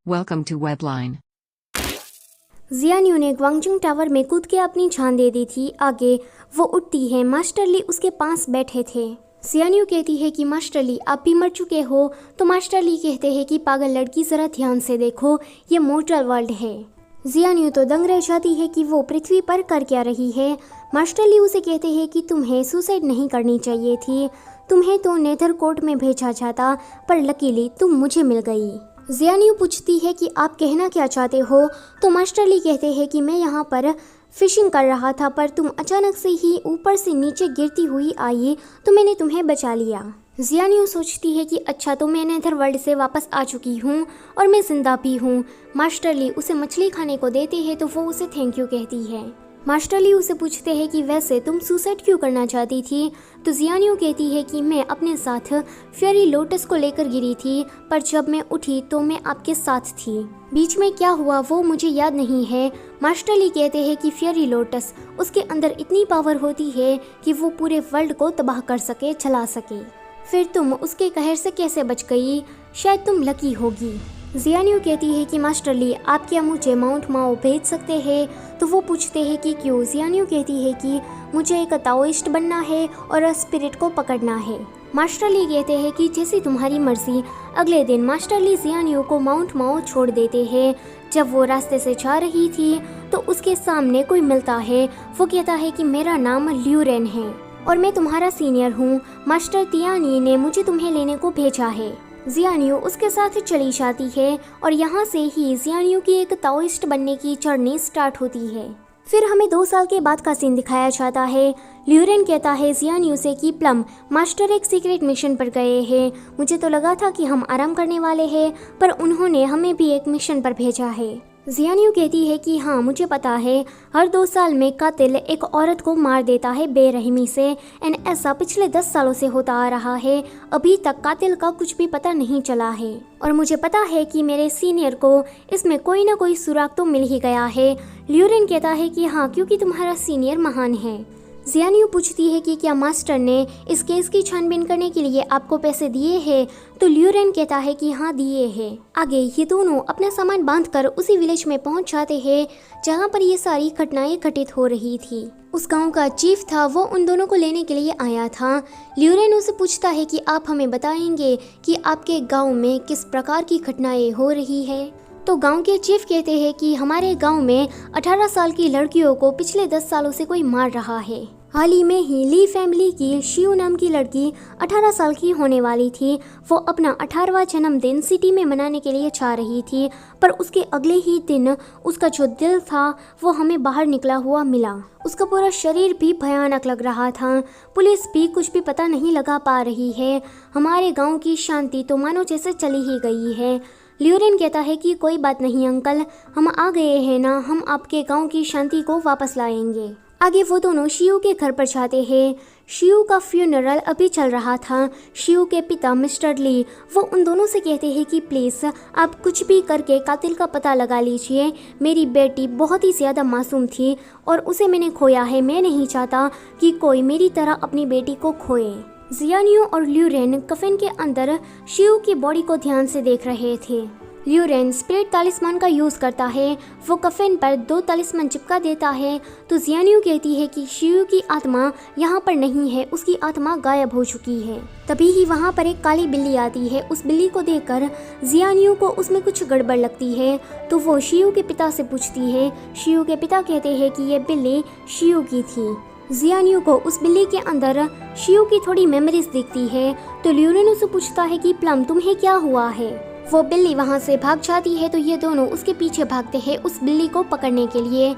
Welcome to Webline. जियान्यू ने ग्वांगजुंग tower में कूद के अपनी जान दे दी थी। आगे वो उठती है, मास्टर ली उसके पास बैठे थे। जियान्यू कहती है कि मास्टर ली आप भी मर चुके हो। तो मास्टर ली कहते हैं कि पागल लड़की ज़रा ध्यान से देखो, ये मोर्टल वर्ल्ड है। जियान्यू तो दंग रह जाती है कि वो पृथ्वी पर कर क्या रही है। मास्टर ली उसे कहते हैं कि तुम्हें सुसाइड नहीं करनी चाहिए थी, तुम्हें तो नेदर कोर्ट में भेजा जाता, पर लकीली तुम मुझे मिल गई। जियान्यू पूछती है कि आप कहना क्या चाहते हो। तो मास्टर ली कहते हैं कि मैं यहाँ पर फिशिंग कर रहा था, पर तुम अचानक से ही ऊपर से नीचे गिरती हुई आई तो मैंने तुम्हें बचा लिया। जियान्यू सोचती है कि अच्छा तो मैं नेदर वर्ल्ड से वापस आ चुकी हूँ और मैं जिंदा भी हूँ। मास्टर ली उसे मछली खाने को देते हैं तो वो उसे थैंक यू कहती है। मास्टर ली उसे पूछते हैं कि वैसे तुम सुसाइड क्यों करना चाहती थी। तो जियान्यू कहती है कि मैं अपने साथ फेरी लोटस को लेकर गिरी थी, पर जब मैं उठी तो मैं आपके साथ थी। बीच में क्या हुआ वो मुझे याद नहीं है। मास्टर ली कहते हैं कि फेरी लोटस, उसके अंदर इतनी पावर होती है कि वो पूरे वर्ल्ड को तबाह कर सके, चला सके। फिर तुम उसके कहर से कैसे बच गई, शायद तुम लकी होगी। जियान्यू कहती है कि मास्टर ली आप क्या मुझे माउंट माओ भेज सकते हैं। तो वो पूछते हैं कि क्यों। जियान्यू कहती है कि मुझे एक ताओइस्ट बनना है और स्पिरिट को पकड़ना है। मास्टर ली कहते हैं कि जैसी तुम्हारी मर्जी। अगले दिन मास्टर ली जियान्यू को माउंट माओ छोड़ देते हैं। जब वो रास्ते से जा रही थी तो उसके सामने कोई मिलता है। वो कहता है कि मेरा नाम ल्यूरेन है और मैं तुम्हारा सीनियर हूँ। मास्टर तियानी ने मुझे तुम्हें लेने को भेजा है। जियान्यू उसके साथ चली जाती है और यहाँ से ही जियान्यू की एक ताओइस्ट बनने की जर्नी स्टार्ट होती है। फिर हमें 2 साल के बाद का सीन दिखाया जाता है। ल्यूरेन कहता है जियान्यू से कि प्लम मास्टर एक सीक्रेट मिशन पर गए हैं। मुझे तो लगा था कि हम आराम करने वाले हैं, पर उन्होंने हमें भी एक मिशन पर भेजा है। जियान्यू कहती है कि हाँ मुझे पता है, हर 2 साल में कातिल एक औरत को मार देता है बेरहमी से, एंड ऐसा पिछले 10 सालों से होता आ रहा है। अभी तक कातिल का कुछ भी पता नहीं चला है और मुझे पता है कि मेरे सीनियर को इसमें कोई ना कोई सुराग तो मिल ही गया है। ल्यूरेन कहता है कि हाँ क्योंकि तुम्हारा सीनियर महान है। जियान्यू पूछती है कि क्या मास्टर ने इस केस की छानबीन करने के लिए आपको पैसे दिए हैं। तो ल्यूरेन कहता है कि हाँ दिए हैं। आगे ये दोनों अपना सामान बांधकर उसी विलेज में पहुंच जाते हैं जहां पर ये सारी घटनाएं घटित हो रही थी। उस गांव का चीफ था, वो उन दोनों को लेने के लिए आया था। ल्यूरेन उसे पूछता है कि आप हमें बताएंगे कि आपके गाँव में किस प्रकार की घटनाएं हो रही है। तो गांव के चीफ कहते हैं कि हमारे गांव में 18 साल की लड़कियों को पिछले 10 सालों से कोई मार रहा है। हाल ही में ही ली फैमिली की शिव नाम की लड़की 18 साल की होने वाली थी। वो अपना 18वां जन्मदिन सिटी में मनाने के लिए जा रही थी, पर उसके अगले ही दिन उसका जो दिल था वो हमें बाहर निकला हुआ मिला। उसका पूरा शरीर भी भयानक लग रहा था। पुलिस भी कुछ भी पता नहीं लगा पा रही है। हमारे गाँव की शांति तो मानो जैसे चली ही गई है। ल्यूरेन कहता है कि कोई बात नहीं अंकल, हम आ गए हैं ना, हम आपके गांव की शांति को वापस लाएंगे। आगे वो दोनों शिव के घर पर जाते हैं। शिव का फ्यूनरल अभी चल रहा था। शिव के पिता मिस्टर ली वो उन दोनों से कहते हैं कि प्लीज़ आप कुछ भी करके कातिल का पता लगा लीजिए। मेरी बेटी बहुत ही ज़्यादा मासूम थी और उसे मैंने खोया है। मैं नहीं चाहता कि कोई मेरी तरह अपनी बेटी को खोए। जियान्यू और ल्यूरेन कफन के अंदर शिव की बॉडी को ध्यान से देख रहे थे। ल्यूरेन स्पिरिट तालिस्मान का यूज़ करता है। वो कफन पर 2 तालिस्मान चिपका देता है। तो जियान्यू कहती है कि शिव की आत्मा यहाँ पर नहीं है, उसकी आत्मा गायब हो चुकी है। तभी ही वहाँ पर एक काली बिल्ली आती है। उस बिल्ली को देखकर जियान्यू को उसमें कुछ गड़बड़ लगती है। तो वो शिव के पिता से पूछती है। शिव के पिता कहते हैं कि ये बिल्ली शिव की थी। जियान्यू को उस बिल्ली के अंदर शिव की थोड़ी मेमोरीज दिखती है। तो ल्यूरेन उसे पूछता है कि प्लम तुम्हें क्या हुआ है। वो बिल्ली वहाँ से भाग जाती है तो ये दोनों उसके पीछे भागते हैं उस बिल्ली को पकड़ने के लिए।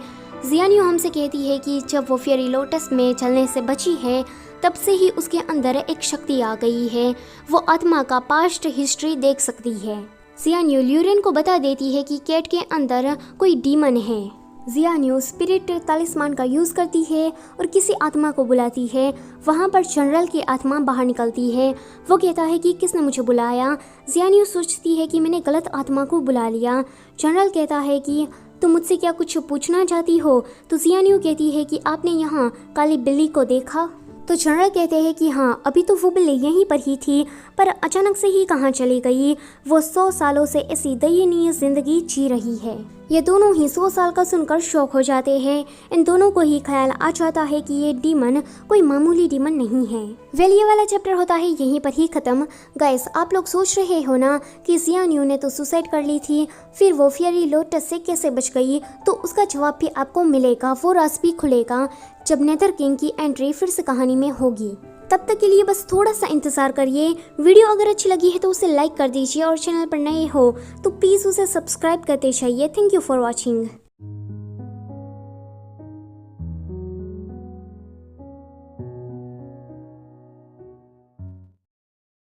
जियान्यू हमसे कहती है कि जब वो फेरी लोटस में चलने से बची है तब से ही उसके अंदर एक शक्ति आ गई है। वो आत्मा का पास्ट हिस्ट्री देख सकती है। जियान्यू ल्यूरेन को बता देती है कि कैट के अंदर कोई डीमन है। जियान्यू स्पिरिट तालिस्मान का यूज़ करती है और किसी आत्मा को बुलाती है। वहाँ पर जनरल की आत्मा बाहर निकलती है। वो कहता है कि किसने मुझे बुलाया। जियान्यू सोचती है कि मैंने गलत आत्मा को बुला लिया। जनरल कहता है कि तुम मुझसे क्या कुछ पूछना चाहती हो। तो जियान्यू कहती है कि आपने यहाँ काली बिल्ली को देखा। तो जनरल कहते हैं कि हाँ, अभी तो वो बिल्ली यहीं पर ही थी, पर अचानक से ही कहाँ चली गई। वो 100 सालों से ऐसी दयनीय जिंदगी जी रही है। ये दोनों ही 100 साल का सुनकर शॉक हो जाते हैं। इन दोनों को ही ख्याल आ जाता है कि ये डीमन कोई मामूली डीमन नहीं है। वेल, ये वाला चैप्टर होता है यहीं पर ही खत्म। गाइस, आप लोग सोच रहे हो ना कि ज़ियान यू ने तो सुसाइड कर ली थी, फिर वो फेयरी लोटस से कैसे बच गई? तो उसका जवाब भी आपको मिलेगा, वो राज भी खुलेगा जब नेदर किंग की एंट्री फिर से कहानी में होगी। तब तक के लिए बस थोड़ा सा इंतजार करिए। वीडियो अगर अच्छी लगी है तो उसे लाइक कर दीजिए और चैनल पर नए हो तो प्लीज़ उसे सब्सक्राइब करते जाइए। Thank you for watching.